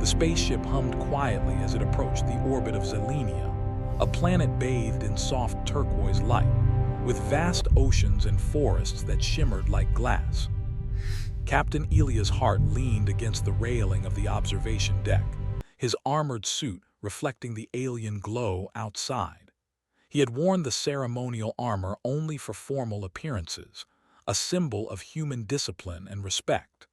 The spaceship hummed quietly as it approached the orbit of Xelenia, a planet bathed in soft turquoise light, with vast oceans and forests that shimmered like glass. Captain Elia's heart leaned against the railing of the observation deck, his armored suit reflecting the alien glow outside. He had worn the ceremonial armor only for formal appearances, a symbol of human discipline and respect.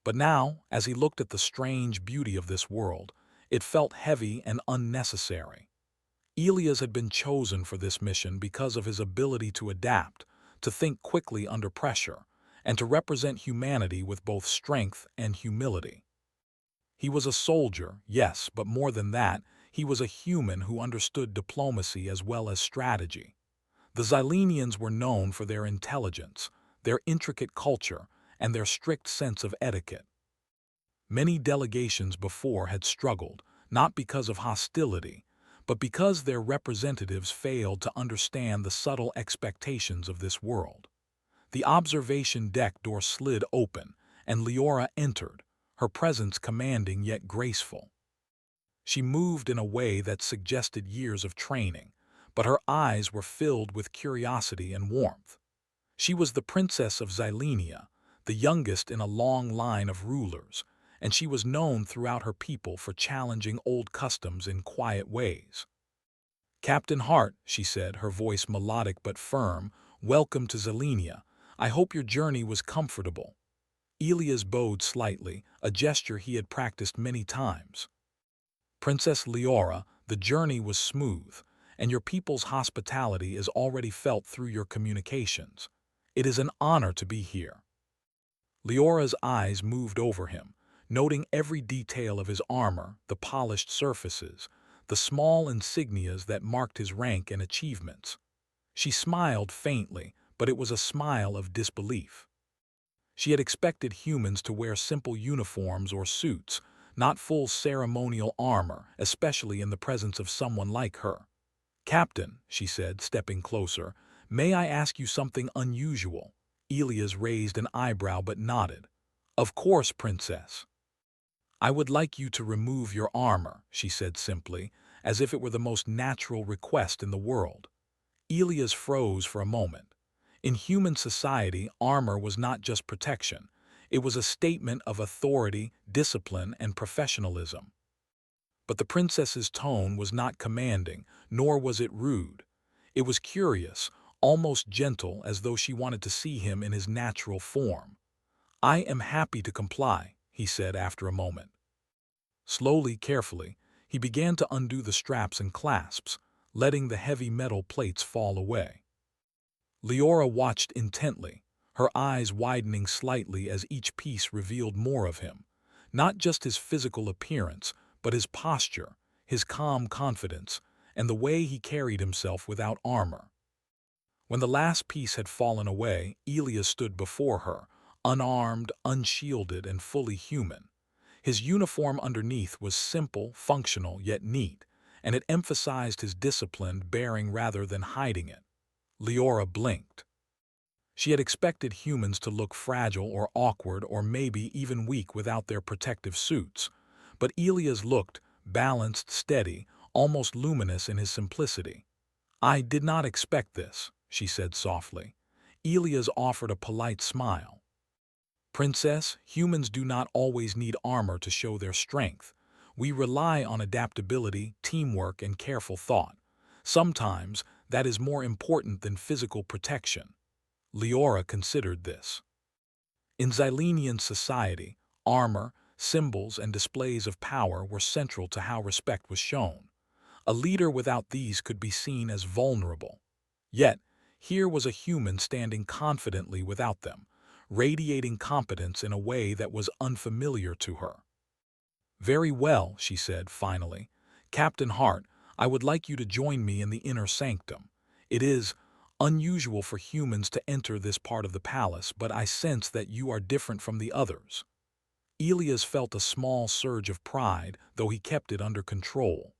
But now, as he looked at the strange beauty of this world, it felt heavy and unnecessary. Elias had been chosen for this mission because of his ability to adapt, to think quickly under pressure, and to represent humanity with both strength and humility. He was a soldier, yes, but more than that, he was a human who understood diplomacy as well as strategy. The Xylenians were known for their intelligence, their intricate culture, and their strict sense of etiquette. Many delegations before had struggled, not because of hostility, but because their representatives failed to understand the subtle expectations of this world. The observation deck door slid open, and Leora entered, her presence commanding yet graceful. She moved in a way that suggested years of training, but her eyes were filled with curiosity and warmth. She was the princess of Xylenia, the youngest in a long line of rulers, and she was known throughout her people for challenging old customs in quiet ways. "Captain Hart," she said, her voice melodic but firm, "welcome to Xylenia. I hope your journey was comfortable." Elias bowed slightly, a gesture he had practiced many times. "Princess Leora, the journey was smooth, and your people's hospitality is already felt through your communications. It is an honor to be here." Leora's eyes moved over him, noting every detail of his armor, the polished surfaces, the small insignias that marked his rank and achievements. She smiled faintly, but it was a smile of disbelief. She had expected humans to wear simple uniforms or suits, not full ceremonial armor, especially in the presence of someone like her. "Captain," she said, stepping closer, "may I ask you something unusual?" Elias raised an eyebrow but nodded. "Of course, Princess." "I would like you to remove your armor," she said simply, as if it were the most natural request in the world. Elias froze for a moment. In human society, armor was not just protection. It was a statement of authority, discipline, and professionalism. But the princess's tone was not commanding, nor was it rude. It was curious, almost gentle, as though she wanted to see him in his natural form. "I am happy to comply," he said after a moment. Slowly, carefully, he began to undo the straps and clasps, letting the heavy metal plates fall away. Leora watched intently, her eyes widening slightly as each piece revealed more of him, not just his physical appearance, but his posture, his calm confidence, and the way he carried himself without armor. When the last piece had fallen away, Elias stood before her, unarmed, unshielded, and fully human. His uniform underneath was simple, functional, yet neat, and it emphasized his disciplined bearing rather than hiding it. Leora blinked. She had expected humans to look fragile or awkward or maybe even weak without their protective suits, but Elias looked balanced, steady, almost luminous in his simplicity. "I did not expect this," she said softly. Elias offered a polite smile. "Princess, humans do not always need armor to show their strength. We rely on adaptability, teamwork, and careful thought. Sometimes that is more important than physical protection." Leora considered this. In Xylenian society, armor, symbols, and displays of power were central to how respect was shown. A leader without these could be seen as vulnerable. Yet, here was a human standing confidently without them, radiating competence in a way that was unfamiliar to her. "Very well," she said finally. "Captain Hart, I would like you to join me in the inner sanctum. It is unusual for humans to enter this part of the palace, but I sense that you are different from the others." Elias felt a small surge of pride, though he kept it under control.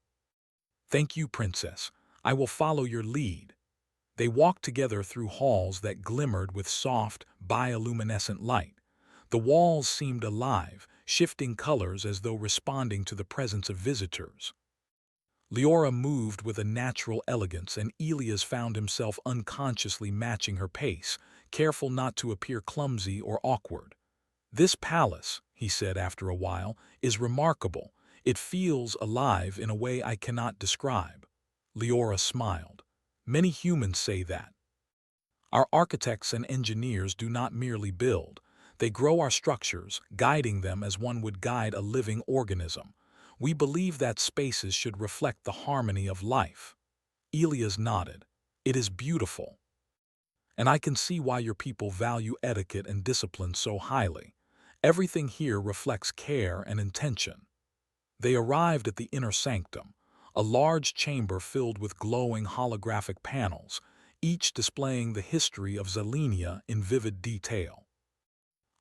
"Thank you, Princess. I will follow your lead." They walked together through halls that glimmered with soft, bioluminescent light. The walls seemed alive, shifting colors as though responding to the presence of visitors. Leora moved with a natural elegance, and Elias found himself unconsciously matching her pace, careful not to appear clumsy or awkward. "This palace," he said after a while, "is remarkable. It feels alive in a way I cannot describe." Leora smiled. "Many humans say that. Our architects and engineers do not merely build. They grow our structures, guiding them as one would guide a living organism. We believe that spaces should reflect the harmony of life." Elias nodded. "It is beautiful. And I can see why your people value etiquette and discipline so highly. Everything here reflects care and intention." They arrived at the inner sanctum, a large chamber filled with glowing holographic panels, each displaying the history of Zalenia in vivid detail.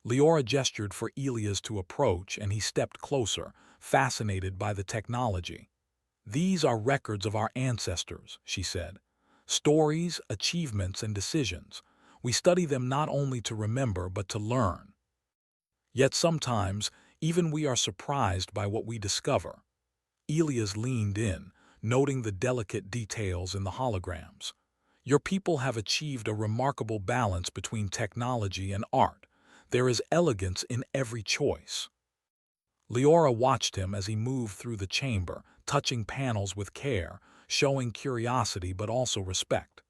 Leora gestured for Elias to approach, and he stepped closer, fascinated by the technology. "These are records of our ancestors," she said. "Stories, achievements, and decisions. We study them not only to remember but to learn. Yet sometimes, even we are surprised by what we discover." Elias leaned in, noting the delicate details in the holograms. "Your people have achieved a remarkable balance between technology and art. There is elegance in every choice." Leora watched him as he moved through the chamber, touching panels with care, showing curiosity but also respect.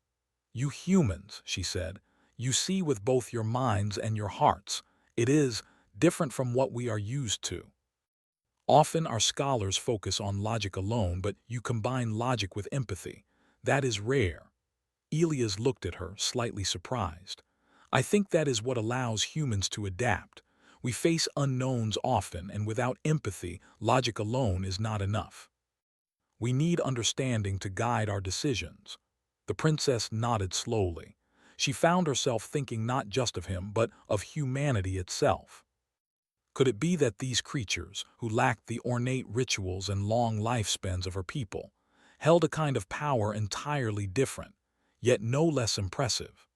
"You humans," she said, "you see with both your minds and your hearts. It is different from what we are used to. Often our scholars focus on logic alone, but you combine logic with empathy. That is rare." Elias looked at her, slightly surprised. "I think that is what allows humans to adapt. We face unknowns often, and without empathy, logic alone is not enough. We need understanding to guide our decisions." The princess nodded slowly. She found herself thinking not just of him, but of humanity itself. Could it be that these creatures, who lacked the ornate rituals and long lifespans of her people, held a kind of power entirely different, yet no less impressive?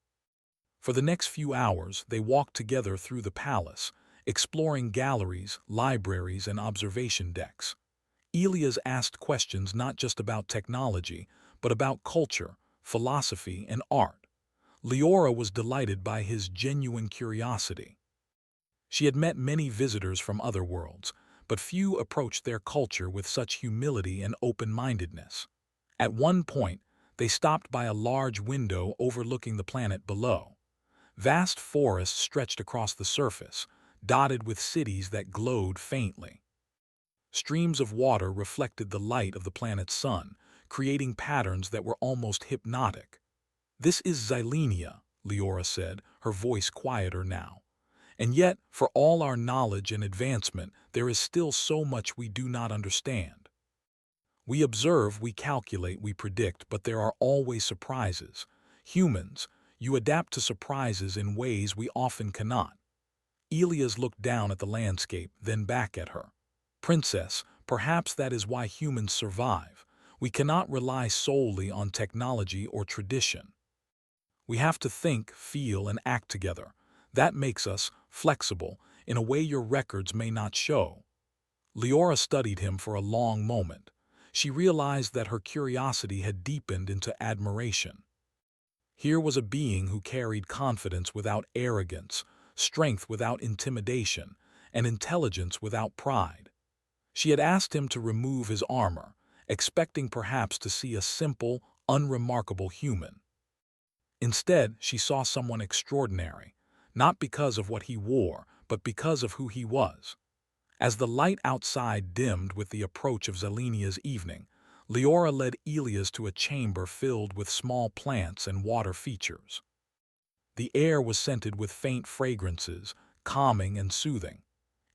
For the next few hours, they walked together through the palace, exploring galleries, libraries, and observation decks. Elias asked questions not just about technology, but about culture, philosophy, and art. Leora was delighted by his genuine curiosity. She had met many visitors from other worlds, but few approached their culture with such humility and open-mindedness. At one point, they stopped by a large window overlooking the planet below. Vast forests stretched across the surface, dotted with cities that glowed faintly. Streams of water reflected the light of the planet's sun, creating patterns that were almost hypnotic. "This is Zalenia," Leora said, her voice quieter now. "And yet, for all our knowledge and advancement, there is still so much we do not understand. We observe, we calculate, we predict, but there are always surprises. Humans, you adapt to surprises in ways we often cannot." Elias looked down at the landscape, then back at her. "Princess, perhaps that is why humans survive. We cannot rely solely on technology or tradition. We have to think, feel, and act together. That makes us flexible in a way your records may not show." Leora studied him for a long moment. She realized that her curiosity had deepened into admiration. Here was a being who carried confidence without arrogance, strength without intimidation, and intelligence without pride. She had asked him to remove his armor, expecting perhaps to see a simple, unremarkable human. Instead, she saw someone extraordinary, not because of what he wore, but because of who he was. As the light outside dimmed with the approach of Zalenia's evening, Leora led Elias to a chamber filled with small plants and water features. The air was scented with faint fragrances, calming and soothing.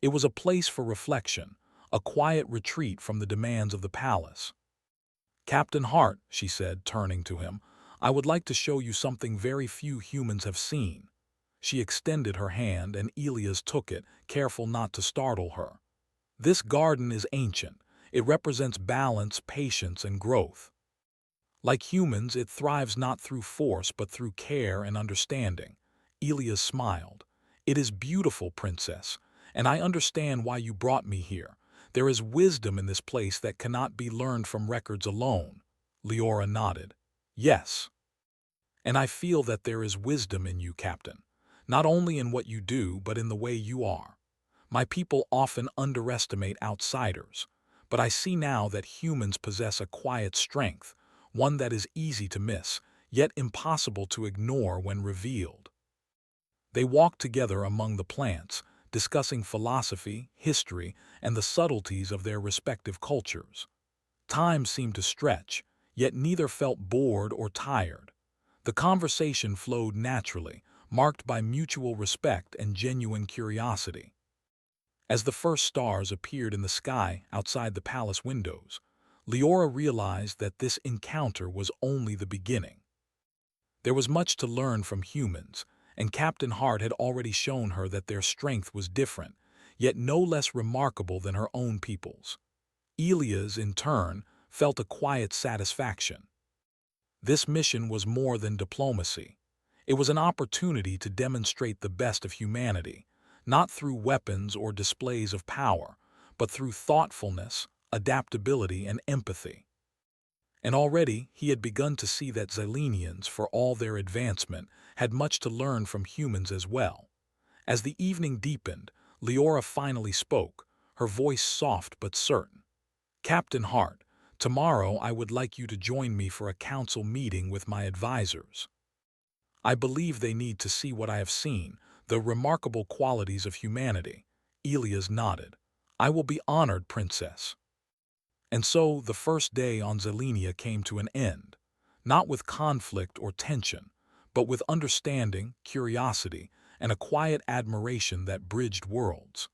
It was a place for reflection, a quiet retreat from the demands of the palace. "Captain Hart," she said, turning to him, "I would like to show you something very few humans have seen." She extended her hand, and Elias took it, careful not to startle her. "This garden is ancient. It represents balance, patience, and growth. Like humans, it thrives not through force but through care and understanding." Elias smiled. "It is beautiful, princess, and I understand why you brought me here. There is wisdom in this place that cannot be learned from records alone." Leora nodded. "Yes. And I feel that there is wisdom in you, Captain. Not only in what you do, but in the way you are. My people often underestimate outsiders, but I see now that humans possess a quiet strength, one that is easy to miss, yet impossible to ignore when revealed." They walked together among the plants, discussing philosophy, history, and the subtleties of their respective cultures. Time seemed to stretch, yet neither felt bored or tired. The conversation flowed naturally, marked by mutual respect and genuine curiosity. As the first stars appeared in the sky outside the palace windows, Leora realized that this encounter was only the beginning. There was much to learn from humans, and Captain Hart had already shown her that their strength was different, yet no less remarkable than her own people's. Elias, in turn, felt a quiet satisfaction. This mission was more than diplomacy. It was an opportunity to demonstrate the best of humanity, not through weapons or displays of power, but through thoughtfulness, adaptability, and empathy. And already he had begun to see that Xylenians, for all their advancement, had much to learn from humans as well. As the evening deepened, Leora finally spoke, her voice soft but certain. "Captain Hart, tomorrow I would like you to join me for a council meeting with my advisors. I believe they need to see what I have seen, the remarkable qualities of humanity." Elias nodded. "I will be honored, Princess." And so the first day on Xylenia came to an end, not with conflict or tension, but with understanding, curiosity, and a quiet admiration that bridged worlds.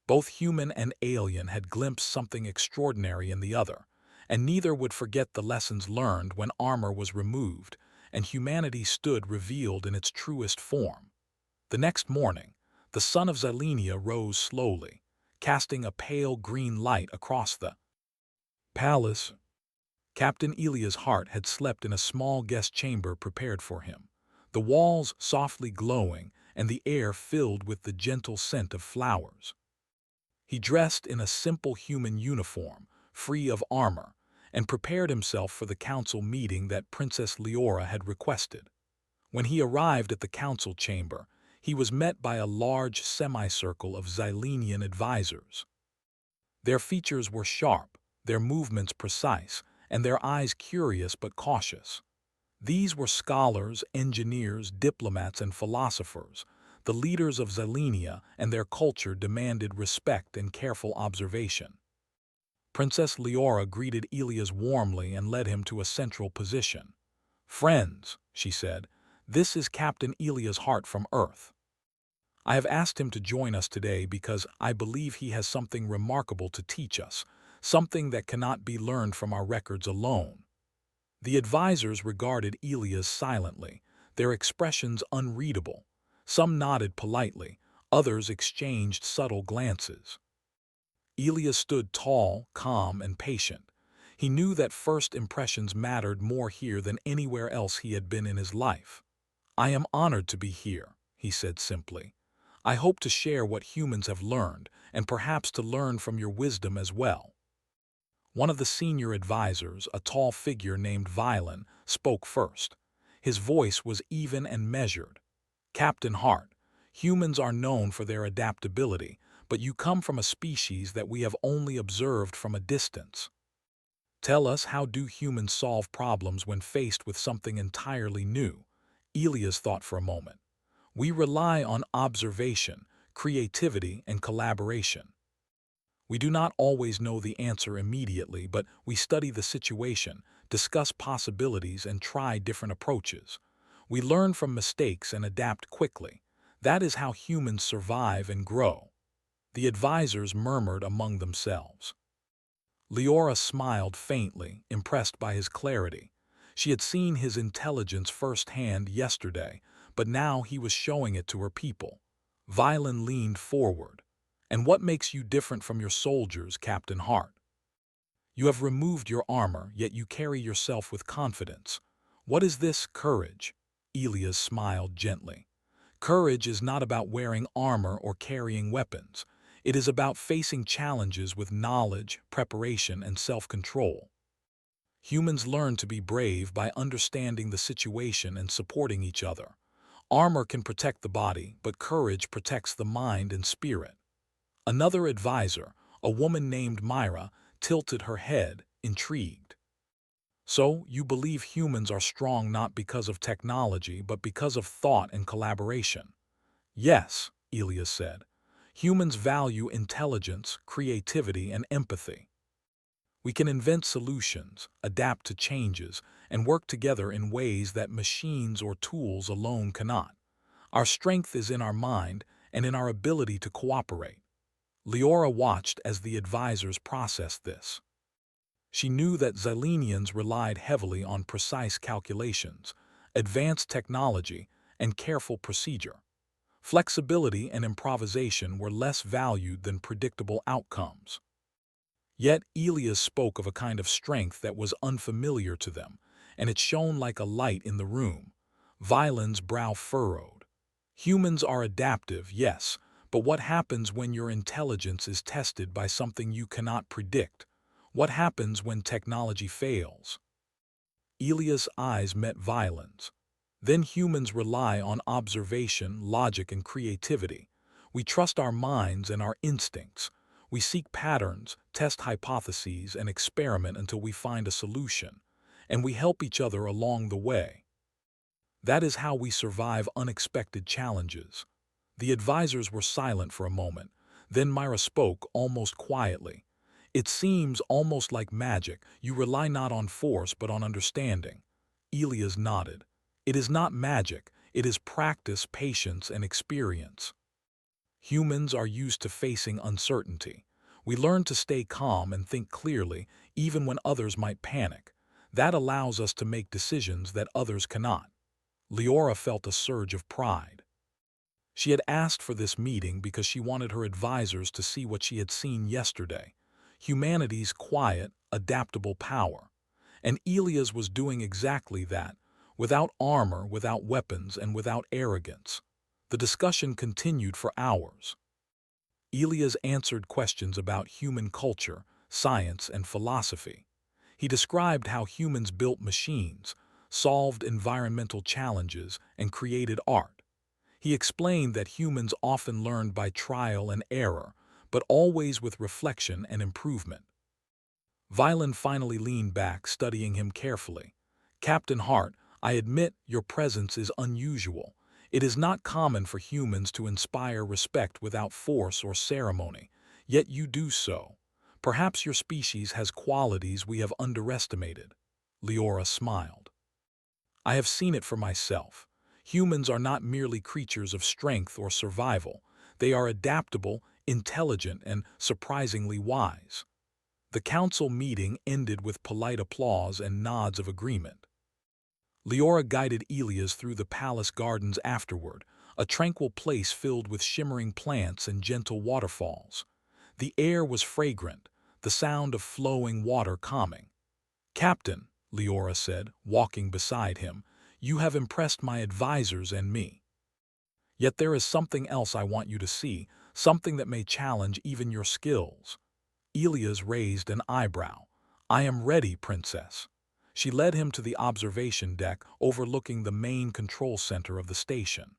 Both human and alien had glimpsed something extraordinary in the other, and neither would forget the lessons learned when armor was removed and humanity stood revealed in its truest form. The next morning, the sun of Xylenia rose slowly, casting a pale green light across the palace. Captain Elias Hart had slept in a small guest chamber prepared for him, the walls softly glowing and the air filled with the gentle scent of flowers. He dressed in a simple human uniform, free of armor, and prepared himself for the council meeting that Princess Leora had requested. When he arrived at the council chamber, he was met by a large semicircle of Xylenian advisors. Their features were sharp, their movements precise, and their eyes curious but cautious. These were scholars, engineers, diplomats, and philosophers. The leaders of Xylenia and their culture demanded respect and careful observation. Princess Leora greeted Elias warmly and led him to a central position. "Friends," she said, "this is Captain Elias Hart from Earth. I have asked him to join us today because I believe he has something remarkable to teach us, something that cannot be learned from our records alone." The advisors regarded Elias silently, their expressions unreadable. Some nodded politely, others exchanged subtle glances. Elias stood tall, calm, and patient. He knew that first impressions mattered more here than anywhere else he had been in his life. "I am honored to be here," he said simply. "I hope to share what humans have learned, and perhaps to learn from your wisdom as well." One of the senior advisors, a tall figure named Violin, spoke first. His voice was even and measured. "Captain Hart, humans are known for their adaptability, but you come from a species that we have only observed from a distance. Tell us, how do humans solve problems when faced with something entirely new?" Elias thought for a moment. "We rely on observation, creativity, and collaboration. We do not always know the answer immediately, but we study the situation, discuss possibilities, and try different approaches. We learn from mistakes and adapt quickly. That is how humans survive and grow." The advisors murmured among themselves. Leora smiled faintly, impressed by his clarity. She had seen his intelligence firsthand yesterday, but now he was showing it to her people. Violin leaned forward. "And what makes you different from your soldiers, Captain Hart? You have removed your armor, yet you carry yourself with confidence. What is this courage?" Elias smiled gently. Courage is not about wearing armor or carrying weapons. It is about facing challenges with knowledge, preparation, and self-control. Humans learn to be brave by understanding the situation and supporting each other. Armor can protect the body, but courage protects the mind and spirit. Another advisor, a woman named Myra, tilted her head, intrigued. So, you believe humans are strong not because of technology, but because of thought and collaboration? Yes, Elias said. Humans value intelligence, creativity, and empathy. We can invent solutions, adapt to changes, and work together in ways that machines or tools alone cannot. Our strength is in our mind and in our ability to cooperate. Leora watched as the advisors processed this. She knew that Xylenians relied heavily on precise calculations, advanced technology, and careful procedure. Flexibility and improvisation were less valued than predictable outcomes. Yet Elias spoke of a kind of strength that was unfamiliar to them, and it shone like a light in the room. Vyland's brow furrowed. Humans are adaptive, yes, but what happens when your intelligence is tested by something you cannot predict? What happens when technology fails? Elias' eyes met Vyland's. Then humans rely on observation, logic, and creativity. We trust our minds and our instincts. We seek patterns, test hypotheses, and experiment until we find a solution. And we help each other along the way. That is how we survive unexpected challenges. The advisors were silent for a moment. Then Myra spoke, almost quietly. It seems almost like magic. You rely not on force, but on understanding. Elias nodded. It is not magic. It is practice, patience, and experience. Humans are used to facing uncertainty. We learn to stay calm and think clearly, even when others might panic. That allows us to make decisions that others cannot. Leora felt a surge of pride. She had asked for this meeting because she wanted her advisors to see what she had seen yesterday. Humanity's quiet, adaptable power. And Elias was doing exactly that, without armor, without weapons, and without arrogance. The discussion continued for hours. Elias answered questions about human culture, science, and philosophy. He described how humans built machines, solved environmental challenges, and created art. He explained that humans often learned by trial and error, but always with reflection and improvement. Vyland finally leaned back, studying him carefully. Captain Hart, I admit your presence is unusual. It is not common for humans to inspire respect without force or ceremony, yet you do so. Perhaps your species has qualities we have underestimated. Leora smiled. I have seen it for myself. Humans are not merely creatures of strength or survival. They are adaptable, intelligent, and surprisingly wise. The council meeting ended with polite applause and nods of agreement. Leora guided Elias through the palace gardens afterward, a tranquil place filled with shimmering plants and gentle waterfalls. The air was fragrant, the sound of flowing water calming. Captain, Leora said, walking beside him, you have impressed my advisors and me. Yet there is something else I want you to see, something that may challenge even your skills. Elias raised an eyebrow. I am ready, Princess. She led him to the observation deck overlooking the main control center of the station.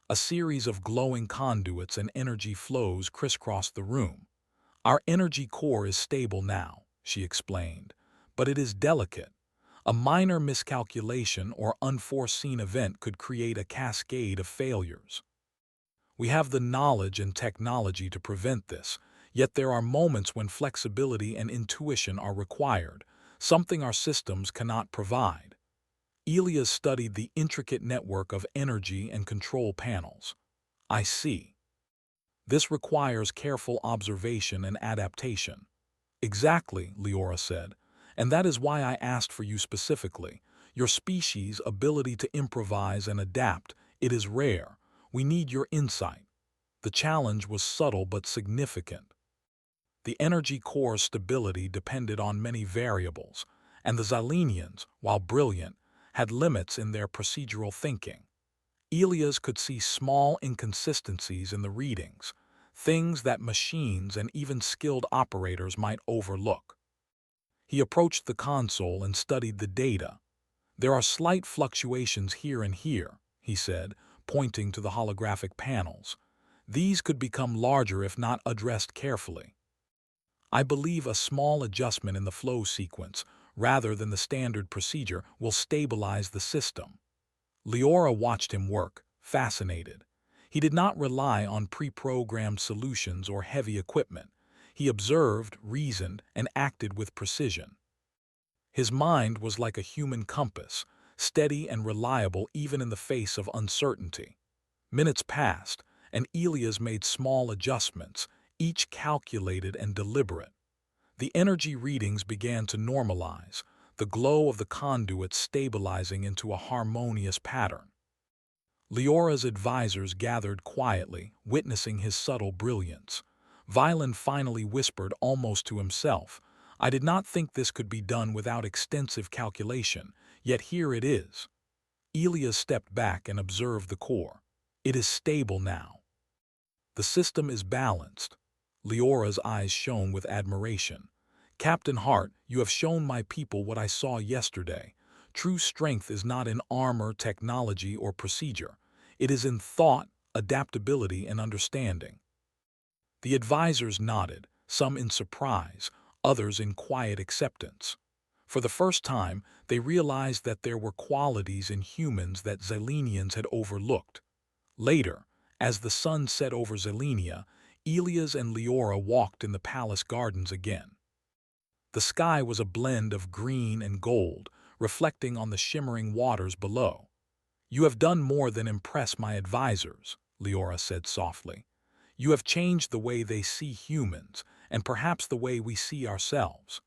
A series of glowing conduits and energy flows crisscrossed the room. Our energy core is stable now, she explained, but it is delicate. A minor miscalculation or unforeseen event could create a cascade of failures. We have the knowledge and technology to prevent this, yet there are moments when flexibility and intuition are required, something our systems cannot provide. Elias studied the intricate network of energy and control panels. I see. This requires careful observation and adaptation. Exactly, Leora said, and that is why I asked for you specifically. Your species' ability to improvise and adapt, it is rare. We need your insight. The challenge was subtle but significant. The energy core's stability depended on many variables, and the Xylenians, while brilliant, had limits in their procedural thinking. Elias could see small inconsistencies in the readings, things that machines and even skilled operators might overlook. He approached the console and studied the data. "There are slight fluctuations here and here," he said, pointing to the holographic panels. "These could become larger if not addressed carefully. I believe a small adjustment in the flow sequence, rather than the standard procedure, will stabilize the system." Leora watched him work, fascinated. He did not rely on pre-programmed solutions or heavy equipment. He observed, reasoned, and acted with precision. His mind was like a human compass, steady and reliable even in the face of uncertainty. Minutes passed, and Elias made small adjustments, each calculated and deliberate. The energy readings began to normalize, the glow of the conduit stabilizing into a harmonious pattern. Leora's advisors gathered quietly, witnessing his subtle brilliance. Violin finally whispered almost to himself, "I did not think this could be done without extensive calculation, yet here it is." Elias stepped back and observed the core. "It is stable now. The system is balanced." Leora's eyes shone with admiration. "Captain Hart, you have shown my people what I saw yesterday. True strength is not in armor, technology, or procedure. It is in thought, adaptability, and understanding." The advisors nodded, some in surprise, others in quiet acceptance. For the first time, they realized that there were qualities in humans that Xylenians had overlooked. Later, as the sun set over Xylenia, Elias and Leora walked in the palace gardens again. The sky was a blend of green and gold, reflecting on the shimmering waters below. "You have done more than impress my advisors," Leora said softly. "You have changed the way they see humans, and perhaps the way we see ourselves."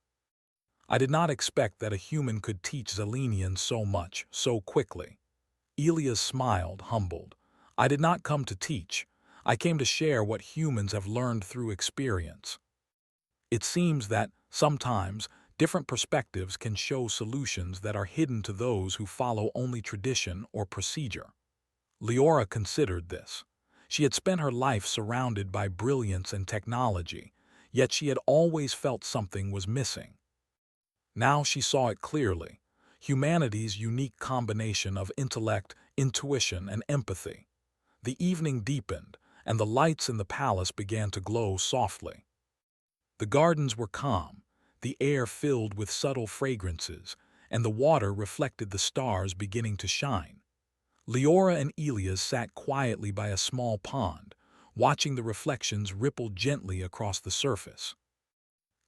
"I did not expect that a human could teach Xylenians so much, so quickly." Elias smiled, humbled. "I did not come to teach. I came to share what humans have learned through experience. It seems that, sometimes, different perspectives can show solutions that are hidden to those who follow only tradition or procedure." Leora considered this. She had spent her life surrounded by brilliance and technology, yet she had always felt something was missing. Now she saw it clearly: humanity's unique combination of intellect, intuition, and empathy. The evening deepened, and the lights in the palace began to glow softly. The gardens were calm, the air filled with subtle fragrances, and the water reflected the stars beginning to shine. Leora and Elias sat quietly by a small pond, watching the reflections ripple gently across the surface.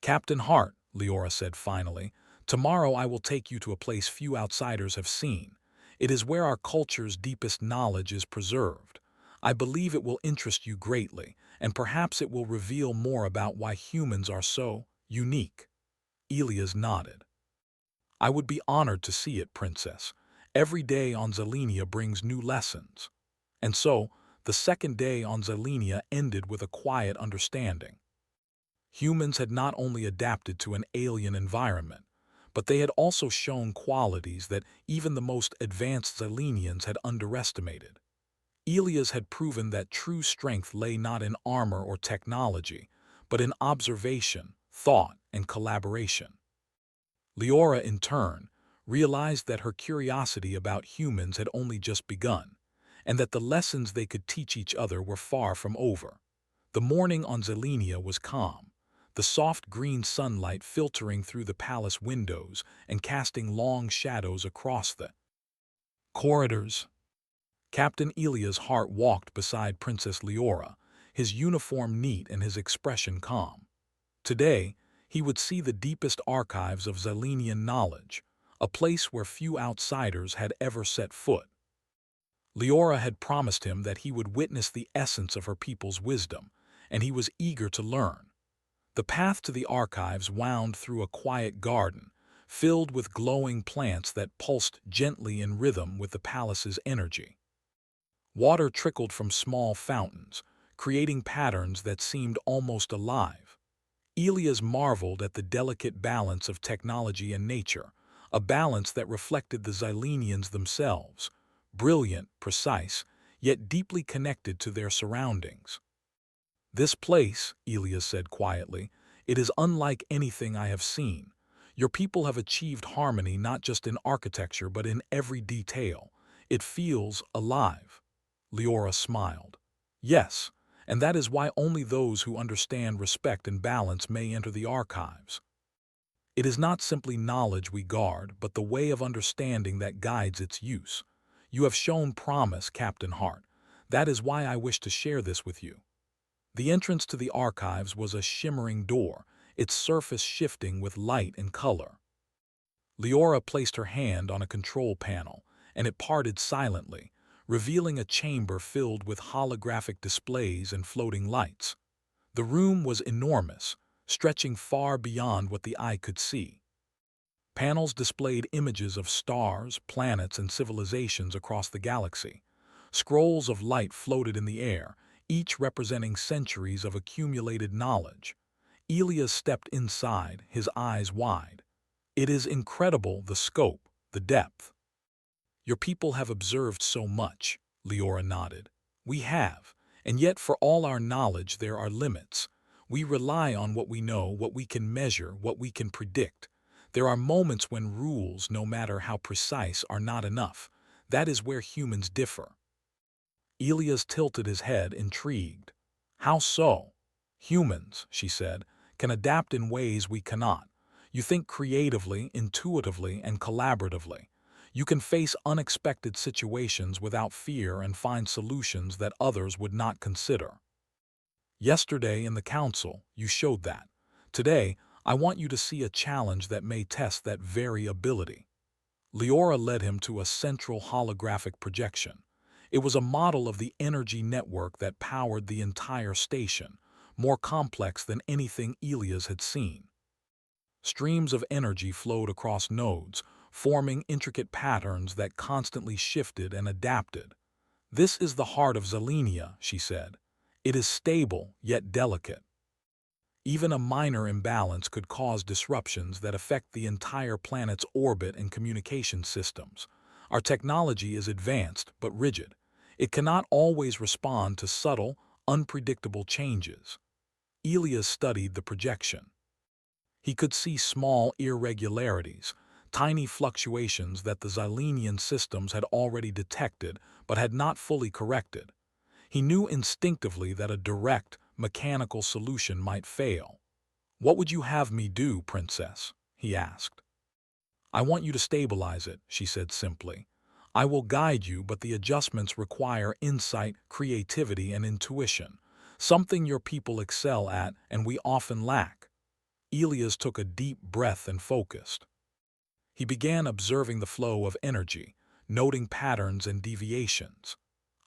"Captain Hart," Leora said finally, "tomorrow I will take you to a place few outsiders have seen. It is where our culture's deepest knowledge is preserved. I believe it will interest you greatly, and perhaps it will reveal more about why humans are so unique." Elias nodded. "I would be honored to see it, Princess. Every day on Xylenia brings new lessons." And so, the second day on Xylenia ended with a quiet understanding. Humans had not only adapted to an alien environment, but they had also shown qualities that even the most advanced Xylenians had underestimated. Elias had proven that true strength lay not in armor or technology, but in observation, thought, and collaboration. Leora, in turn, realized that her curiosity about humans had only just begun, and that the lessons they could teach each other were far from over. The morning on Xylenia was calm, the soft green sunlight filtering through the palace windows and casting long shadows across the corridors. Captain Elias Hart walked beside Princess Leora, his uniform neat and his expression calm. Today, he would see the deepest archives of Xylenian knowledge, a place where few outsiders had ever set foot. Leora had promised him that he would witness the essence of her people's wisdom, and he was eager to learn. The path to the archives wound through a quiet garden, filled with glowing plants that pulsed gently in rhythm with the palace's energy. Water trickled from small fountains, creating patterns that seemed almost alive. Elias marveled at the delicate balance of technology and nature, a balance that reflected the Xylenians themselves, brilliant, precise, yet deeply connected to their surroundings. "This place," Elias said quietly, "it is unlike anything I have seen. Your people have achieved harmony not just in architecture but in every detail. It feels alive." Leora smiled. "Yes, and that is why only those who understand respect and balance may enter the archives. It is not simply knowledge we guard, but the way of understanding that guides its use. You have shown promise, Captain Hart. That is why I wish to share this with you." The entrance to the archives was a shimmering door, its surface shifting with light and color. Leora placed her hand on a control panel, and it parted silently, revealing a chamber filled with holographic displays and floating lights. The room was enormous, stretching far beyond what the eye could see. Panels displayed images of stars, planets, and civilizations across the galaxy. Scrolls of light floated in the air, each representing centuries of accumulated knowledge. Elias stepped inside, his eyes wide. "It is incredible, the scope, the depth." "Your people have observed so much," Leora nodded. "We have, and yet for all our knowledge there are limits. We rely on what we know, what we can measure, what we can predict. There are moments when rules, no matter how precise, are not enough. That is where humans differ." Elias tilted his head, intrigued. "How so?" "Humans," she said, "can adapt in ways we cannot. You think creatively, intuitively, and collaboratively. You can face unexpected situations without fear and find solutions that others would not consider. Yesterday in the council, you showed that. Today, I want you to see a challenge that may test that very ability." Leora led him to a central holographic projection. It was a model of the energy network that powered the entire station, more complex than anything Elias had seen. Streams of energy flowed across nodes, forming intricate patterns that constantly shifted and adapted. "This is the heart of Zalenia," she said. "It is stable, yet delicate. Even a minor imbalance could cause disruptions that affect the entire planet's orbit and communication systems. Our technology is advanced but rigid. It cannot always respond to subtle, unpredictable changes." Elias studied the projection. He could see small irregularities, tiny fluctuations that the Xylenian systems had already detected but had not fully corrected. He knew instinctively that a direct, mechanical solution might fail. "What would you have me do, Princess?" he asked. "I want you to stabilize it," she said simply. "I will guide you, but the adjustments require insight, creativity, and intuition, something your people excel at and we often lack." Elias took a deep breath and focused. He began observing the flow of energy, noting patterns and deviations.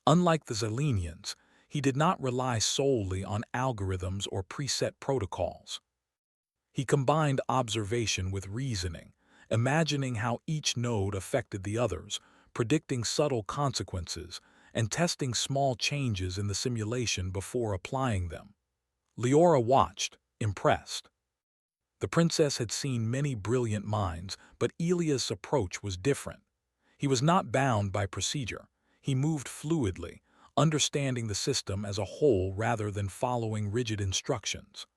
Unlike the Xylenians, he did not rely solely on algorithms or preset protocols. He combined observation with reasoning, imagining how each node affected the others, predicting subtle consequences, and testing small changes in the simulation before applying them. Leora watched, impressed. The princess had seen many brilliant minds, but Elias' approach was different. He was not bound by procedure. He moved fluidly, understanding the system as a whole rather than following rigid instructions.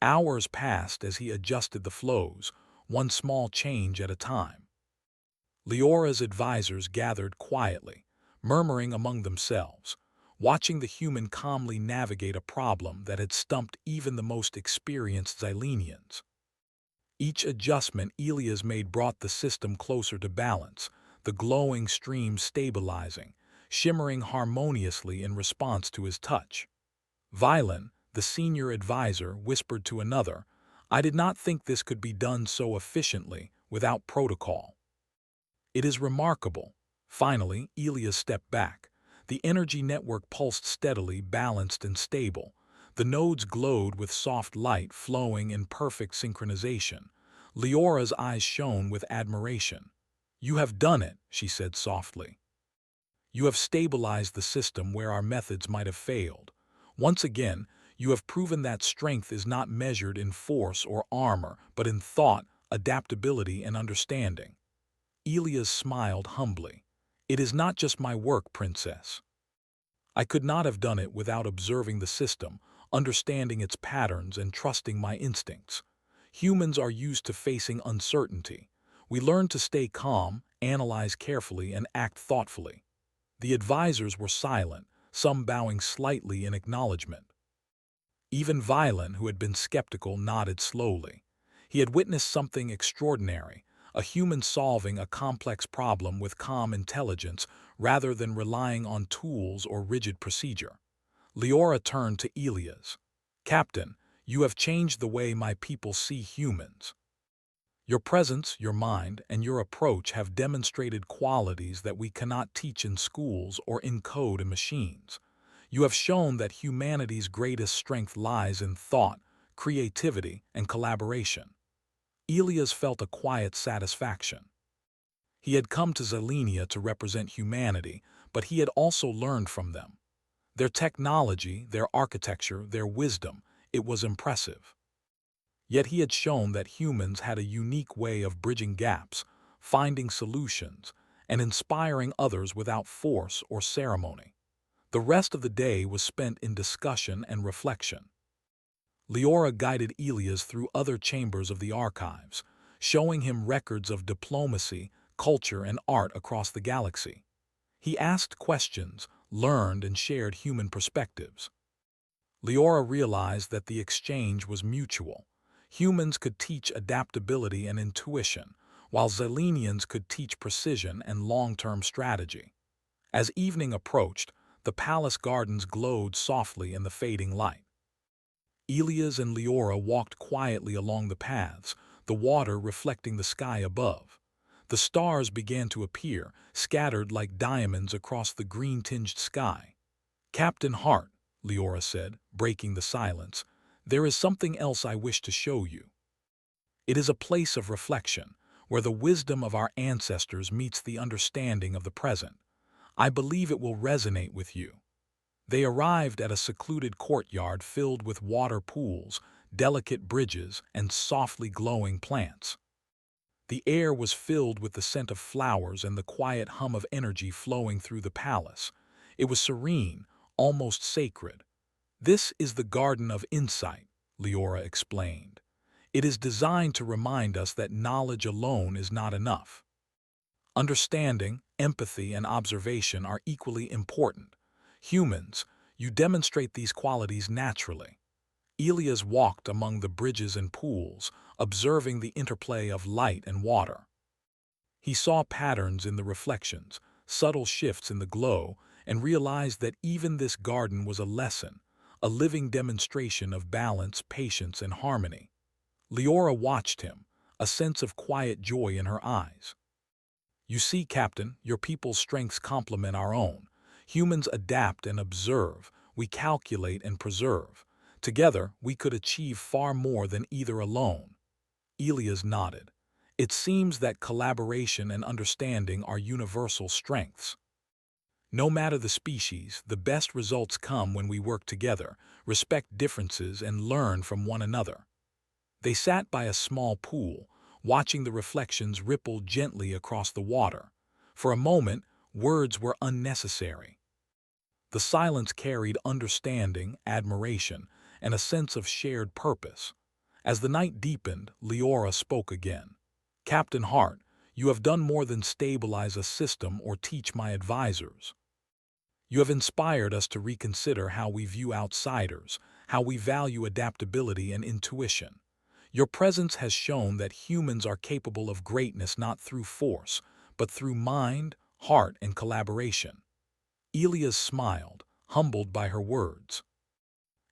Hours passed as he adjusted the flows, one small change at a time. Leora's advisors gathered quietly, murmuring among themselves, watching the human calmly navigate a problem that had stumped even the most experienced Xylenians. Each adjustment Elias made brought the system closer to balance, the glowing stream stabilizing, shimmering harmoniously in response to his touch. Violen, the senior advisor, whispered to another, "I did not think this could be done so efficiently, without protocol." "It is remarkable." Finally, Elias stepped back. The energy network pulsed steadily, balanced and stable. The nodes glowed with soft light flowing in perfect synchronization. Leora's eyes shone with admiration. "You have done it," she said softly. "You have stabilized the system where our methods might have failed. Once again, you have proven that strength is not measured in force or armor, but in thought, adaptability, and understanding." Elias smiled humbly. "It is not just my work, Princess. I could not have done it without observing the system, understanding its patterns, and trusting my instincts. Humans are used to facing uncertainty. We learn to stay calm, analyze carefully, and act thoughtfully." The advisors were silent, some bowing slightly in acknowledgement. Even Violin, who had been skeptical, nodded slowly. He had witnessed something extraordinary, a human solving a complex problem with calm intelligence rather than relying on tools or rigid procedure. Leora turned to Elias. "Captain, you have changed the way my people see humans. Your presence, your mind, and your approach have demonstrated qualities that we cannot teach in schools or encode in machines. You have shown that humanity's greatest strength lies in thought, creativity, and collaboration." Elias felt a quiet satisfaction. He had come to Zelenia to represent humanity, but he had also learned from them. Their technology, their architecture, their wisdom, it was impressive. Yet he had shown that humans had a unique way of bridging gaps, finding solutions, and inspiring others without force or ceremony. The rest of the day was spent in discussion and reflection. Leora guided Elias through other chambers of the archives, showing him records of diplomacy, culture, and art across the galaxy. He asked questions, learned, and shared human perspectives. Leora realized that the exchange was mutual. Humans could teach adaptability and intuition, while Zelenians could teach precision and long-term strategy. As evening approached, the palace gardens glowed softly in the fading light. Elias and Leora walked quietly along the paths, the water reflecting the sky above. The stars began to appear, scattered like diamonds across the green-tinged sky. "Captain Hart," Leora said, breaking the silence, "there is something else I wish to show you. It is a place of reflection, where the wisdom of our ancestors meets the understanding of the present. I believe it will resonate with you." They arrived at a secluded courtyard filled with water pools, delicate bridges, and softly glowing plants. The air was filled with the scent of flowers and the quiet hum of energy flowing through the palace. It was serene, almost sacred. "This is the Garden of Insight," Leora explained. "It is designed to remind us that knowledge alone is not enough. Understanding, empathy, and observation are equally important. Humans, you demonstrate these qualities naturally." Elias walked among the bridges and pools, observing the interplay of light and water. He saw patterns in the reflections, subtle shifts in the glow, and realized that even this garden was a lesson, a living demonstration of balance, patience, and harmony. Leora watched him, a sense of quiet joy in her eyes. "You see, Captain, your people's strengths complement our own. Humans adapt and observe, we calculate and preserve. Together, we could achieve far more than either alone." Elias nodded. "It seems that collaboration and understanding are universal strengths. No matter the species, the best results come when we work together, respect differences, and learn from one another." They sat by a small pool, watching the reflections ripple gently across the water. For a moment, words were unnecessary. The silence carried understanding, admiration, and a sense of shared purpose. As the night deepened, Leora spoke again. "Captain Hart, you have done more than stabilize a system or teach my advisors. You have inspired us to reconsider how we view outsiders, how we value adaptability and intuition. Your presence has shown that humans are capable of greatness not through force, but through mind, heart, and collaboration." Elias smiled, humbled by her words.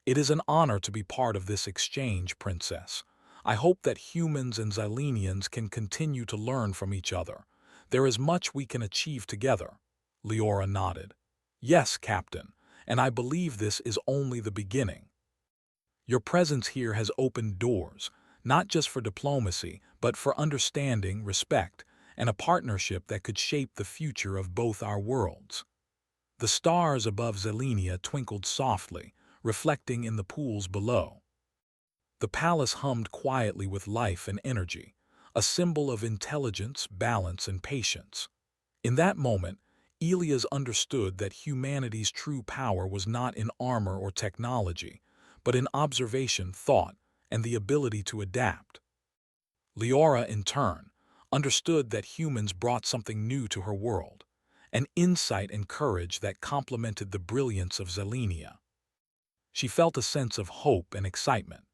"It is an honor to be part of this exchange, Princess. I hope that humans and Zelenians can continue to learn from each other. There is much we can achieve together." Leora nodded. "Yes, Captain, and I believe this is only the beginning. Your presence here has opened doors, not just for diplomacy, but for understanding, respect, and a partnership that could shape the future of both our worlds." The stars above Zelenia twinkled softly, reflecting in the pools below. The palace hummed quietly with life and energy, a symbol of intelligence, balance, and patience. In that moment, Elias understood that humanity's true power was not in armor or technology, but in observation, thought, and the ability to adapt. Leora, in turn, understood that humans brought something new to her world, an insight and courage that complemented the brilliance of Zelenia. She felt a sense of hope and excitement,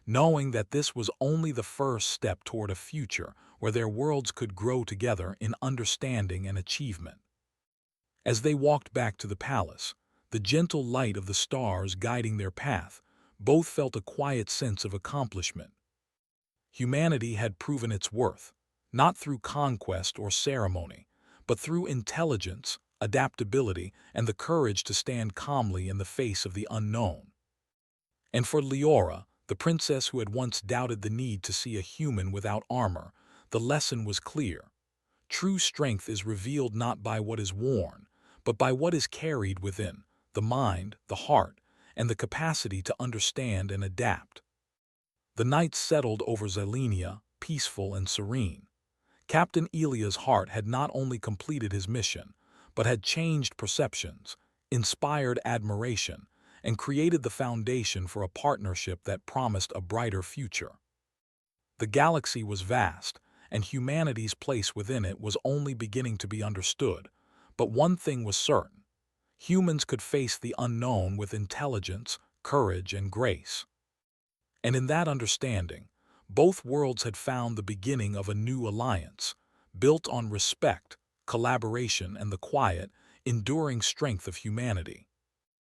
knowing that this was only the first step toward a future where their worlds could grow together in understanding and achievement. As they walked back to the palace, the gentle light of the stars guiding their path, both felt a quiet sense of accomplishment. Humanity had proven its worth, not through conquest or ceremony, but through intelligence, adaptability, and the courage to stand calmly in the face of the unknown. And for Leora, the princess who had once doubted the need to see a human without armor, the lesson was clear. True strength is revealed not by what is worn, but by what is carried within, the mind, the heart, and the capacity to understand and adapt. The night settled over Zelenia, peaceful and serene. Captain Elia's heart had not only completed his mission, but had changed perceptions, inspired admiration, and created the foundation for a partnership that promised a brighter future. The galaxy was vast, and humanity's place within it was only beginning to be understood, but one thing was certain: humans could face the unknown with intelligence, courage, and grace. And in that understanding, both worlds had found the beginning of a new alliance, built on respect, collaboration, and the quiet, enduring strength of humanity.